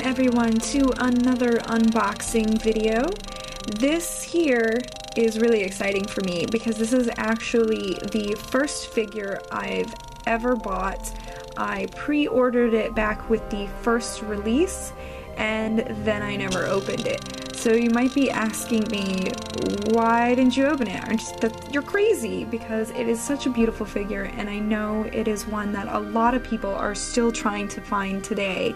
everyone to another unboxing video. This here is really exciting for me because this is actually the first figure I've ever bought. I pre-ordered it back with the first release and then I never opened it. So you might be asking me, why didn't you open it? You're crazy, because it is such a beautiful figure and I know it is one that a lot of people are still trying to find today.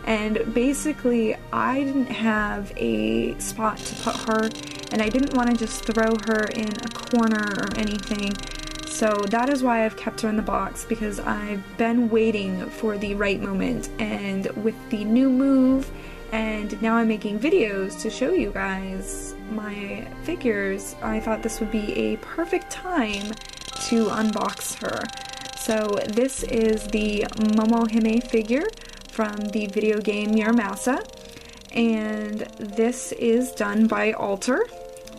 And basically, I didn't have a spot to put her and I didn't want to just throw her in a corner or anything. So that is why I've kept her in the box, because I've been waiting for the right moment, and with the new move and now I'm making videos to show you guys my figures, I thought this would be a perfect time to unbox her. So this is the Momohime figure from the video game Muramasa, and this is done by Alter.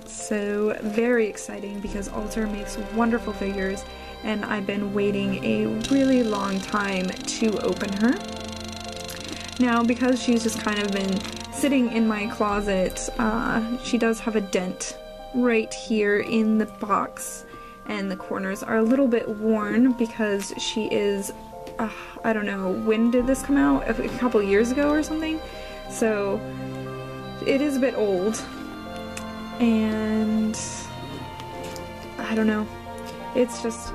So very exciting because Alter makes wonderful figures and I've been waiting a really long time to open her. Now, because she's just kind of been sitting in my closet, she does have a dent right here in the box and the corners are a little bit worn because she is, I don't know, when did this come out? A couple years ago or something? So it is a bit old and I don't know. It's just,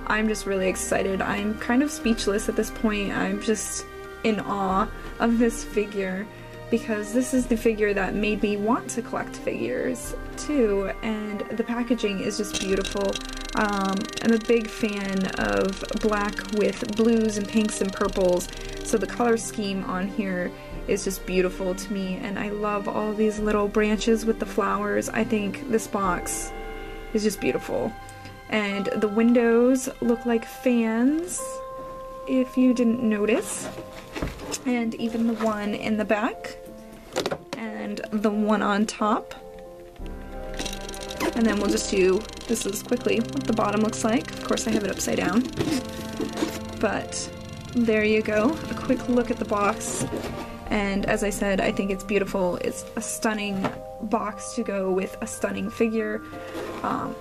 I'm just really excited. I'm kind of speechless at this point. I'm just in awe of this figure because this is the figure that made me want to collect figures too, and the packaging is just beautiful. I'm a big fan of black with blues and pinks and purples, so the color scheme on here is just beautiful to me, and I love all these little branches with the flowers. I think this box is just beautiful. And the windows look like fans, if you didn't notice, and even the one in the back and the one on top. And then we'll just do, this is quickly what the bottom looks like. Of course I have it upside down, but there you go, a quick look at the box. And as I said, I think it's beautiful. It's a stunning box to go with a stunning figure.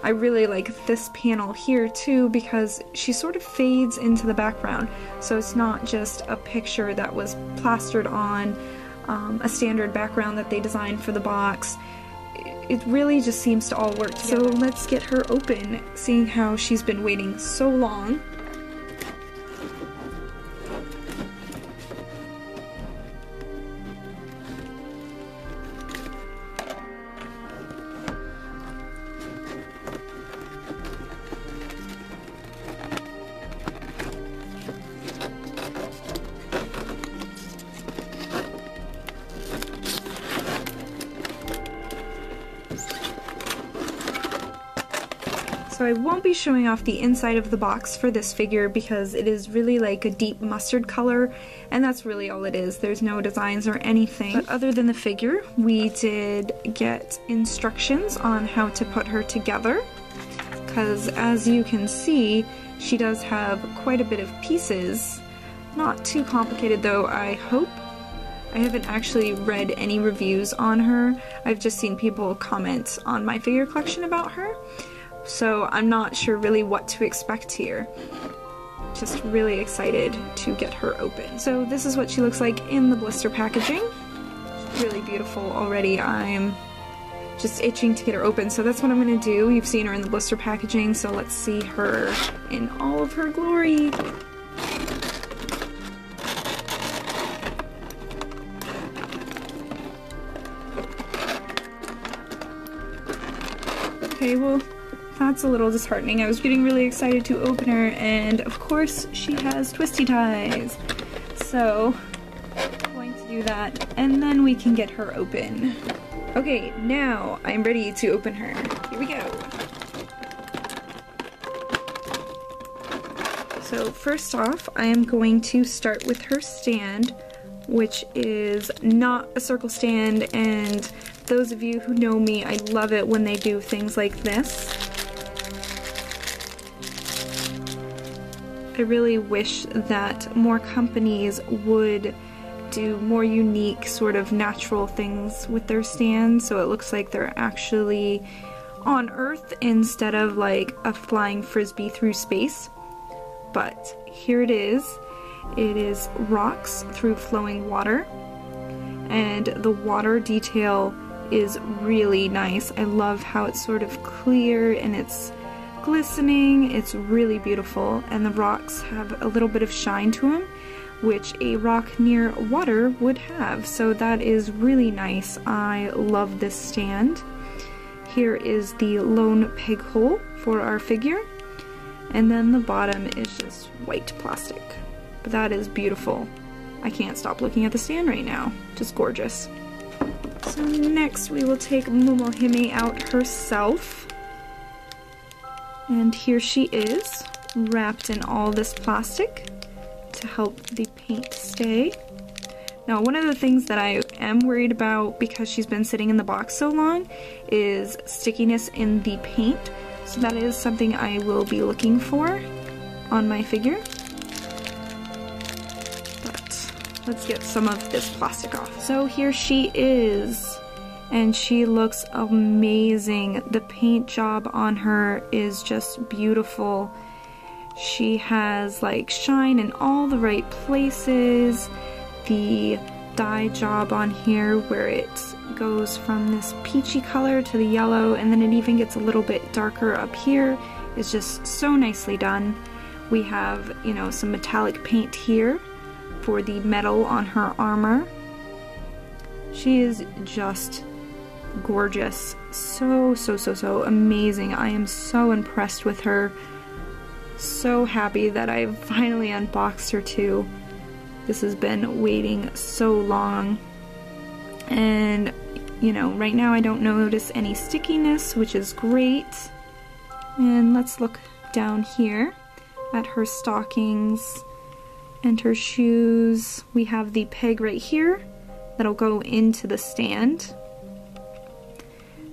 I really like this panel here too because she sort of fades into the background, so it's not just a picture that was plastered on a standard background that they designed for the box. It really just seems to all work together. So let's get her open, seeing how she's been waiting so long. So I won't be showing off the inside of the box for this figure because it is really like a deep mustard color, and that's really all it is. There's no designs or anything. But other than the figure, we did get instructions on how to put her together, because as you can see, she does have quite a bit of pieces. Not too complicated though, I hope. I haven't actually read any reviews on her. I've just seen people comment on my figure collection about her. So I'm not sure really what to expect here. Just really excited to get her open. So this is what she looks like in the blister packaging. Really beautiful already. I'm just itching to get her open. So that's what I'm gonna do. You've seen her in the blister packaging, so let's see her in all of her glory. Okay, well, that's a little disheartening. I was getting really excited to open her, and of course she has twisty ties. So I'm going to do that, and then we can get her open. Okay, now I'm ready to open her. Here we go. So first off, I am going to start with her stand, which is not a circle stand, and those of you who know me, I love it when they do things like this. I really wish that more companies would do more unique sort of natural things with their stand, so it looks like they're actually on Earth instead of like a flying frisbee through space. But here it is. It is rocks through flowing water, and the water detail is really nice. I love how it's sort of clear and it's glistening. It's really beautiful, and the rocks have a little bit of shine to them, which a rock near water would have, so that is really nice. I love this stand. Here is the lone peg hole for our figure, and then the bottom is just white plastic. But that is beautiful. I can't stop looking at the stand right now. Just gorgeous. So next we will take Momohime out herself. And here she is, wrapped in all this plastic to help the paint stay. Now, one of the things that I am worried about, because she's been sitting in the box so long, is stickiness in the paint. So that is something I will be looking for on my figure. But let's get some of this plastic off. So here she is, and she looks amazing. The paint job on her is just beautiful. She has like shine in all the right places. The dye job on here where it goes from this peachy color to the yellow, and then it even gets a little bit darker up here, is just so nicely done. We have, you know, some metallic paint here for the metal on her armor. She is just gorgeous. So amazing. I am so impressed with her. So happy that I finally unboxed her too. This has been waiting so long, and you know, right now I don't notice any stickiness, which is great. And let's look down here at her stockings and her shoes. We have the peg right here that'll go into the stand.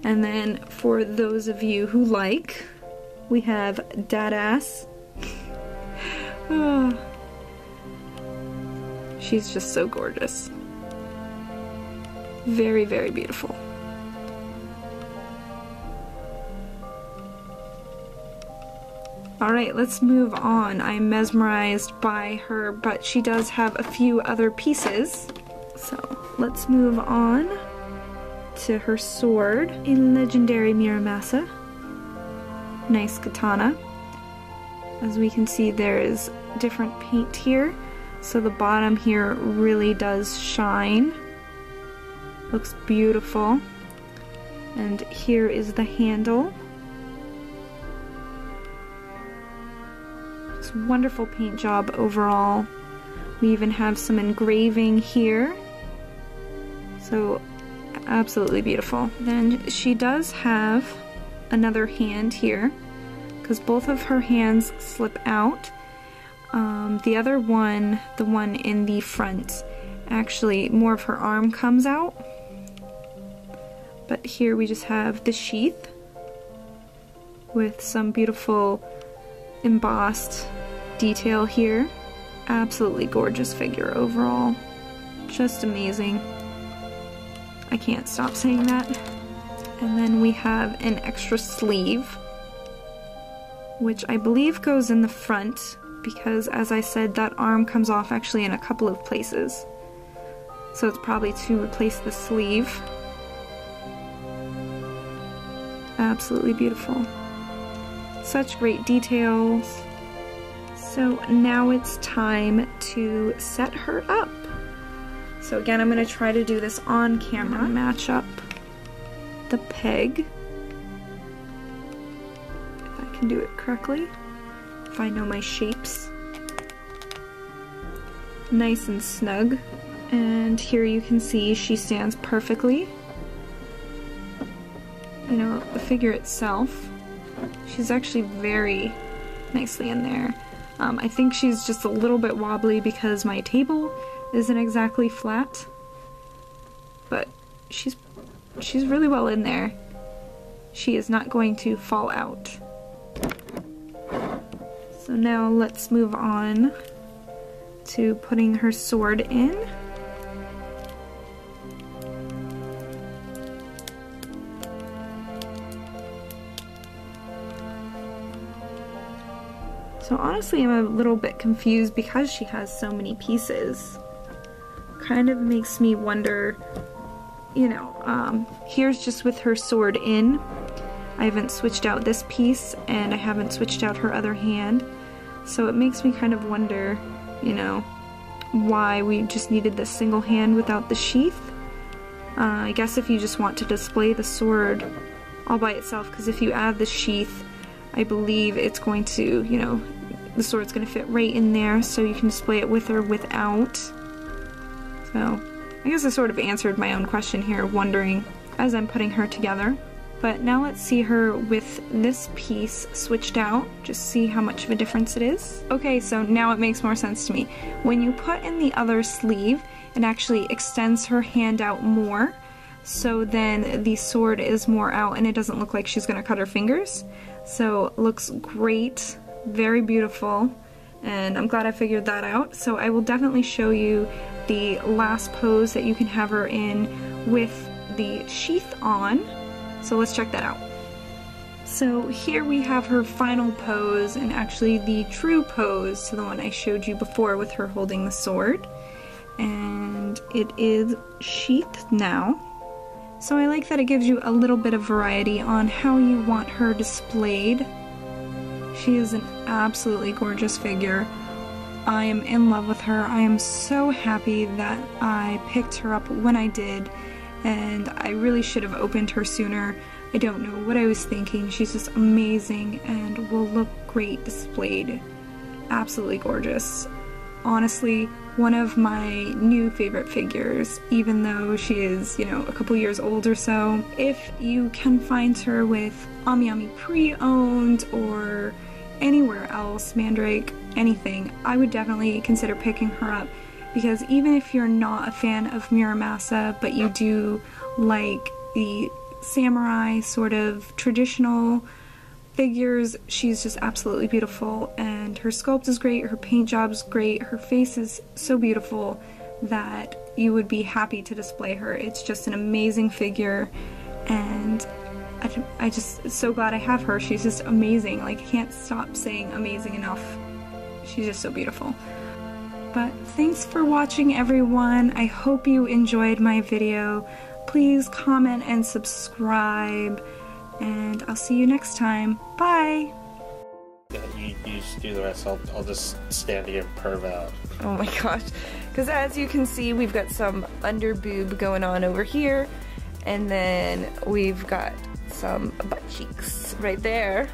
And then for those of you who like, we have Dadass. Oh. She's just so gorgeous. Very beautiful. Alright, let's move on. I'm mesmerized by her, but she does have a few other pieces. So let's move on to her sword, a legendary Muramasa. Nice katana. As we can see, there is different paint here. So the bottom here really does shine. Looks beautiful. And here is the handle. It's wonderful paint job overall. We even have some engraving here. So absolutely beautiful. Then she does have another hand here, because both of her hands slip out. The other one, the one in the front, actually more of her arm comes out. But here we just have the sheath with some beautiful embossed detail here. Absolutely gorgeous figure overall. Just amazing. I can't stop saying that. And then we have an extra sleeve, which I believe goes in the front, because as I said, that arm comes off actually in a couple of places. So it's probably to replace the sleeve. Absolutely beautiful. Such great details. So now it's time to set her up. So again, I'm going to try to do this on camera. Match up the peg. If I can do it correctly. If I know my shapes. Nice and snug. And here you can see she stands perfectly. You know, the figure itself, she's actually very nicely in there. I think she's just a little bit wobbly because my table isn't exactly flat, but she's really well in there. She is not going to fall out. So now let's move on to putting her sword in. So honestly, I'm a little bit confused because she has so many pieces. Kind of makes me wonder, you know, here's just with her sword in. I haven't switched out this piece, and I haven't switched out her other hand. So it makes me kind of wonder, you know, why we just needed this single hand without the sheath. I guess if you just want to display the sword all by itself, because if you add the sheath, I believe it's going to, you know, the sword's going to fit right in there, so you can display it with or without. So, I guess I sort of answered my own question here, wondering as I'm putting her together. But now let's see her with this piece switched out, just see how much of a difference it is. Okay, so now it makes more sense to me. When you put in the other sleeve, it actually extends her hand out more, so then the sword is more out and it doesn't look like she's gonna cut her fingers. So it looks great, very beautiful, and I'm glad I figured that out. So I will definitely show you the last pose that you can have her in with the sheath on. So let's check that out. So here we have her final pose, and actually the true pose to the one I showed you before with her holding the sword. And it is sheathed now. So I like that it gives you a little bit of variety on how you want her displayed. She is an absolutely gorgeous figure. I am in love with her. I am so happy that I picked her up when I did, and I really should have opened her sooner. I don't know what I was thinking. She's just amazing and will look great displayed. Absolutely gorgeous. Honestly, one of my new favorite figures, even though she is, you know, a couple years old or so. If you can find her with AmiAmi pre-owned or anywhere else, Mandrake, anything, I would definitely consider picking her up, because even if you're not a fan of Muramasa, but you do like the samurai sort of traditional figures, she's just absolutely beautiful, and her sculpt is great, her paint job's great, her face is so beautiful that you would be happy to display her. It's just an amazing figure, and I just so glad I have her. She's just amazing. Like, I can't stop saying amazing enough. She's just so beautiful. But thanks for watching, everyone. I hope you enjoyed my video. Please comment and subscribe, and I'll see you next time. Bye! Yeah, you just do the rest. I'll just stand here and perv out. Oh my gosh. Because as you can see, we've got some under boob going on over here, and then we've got some butt cheeks right there.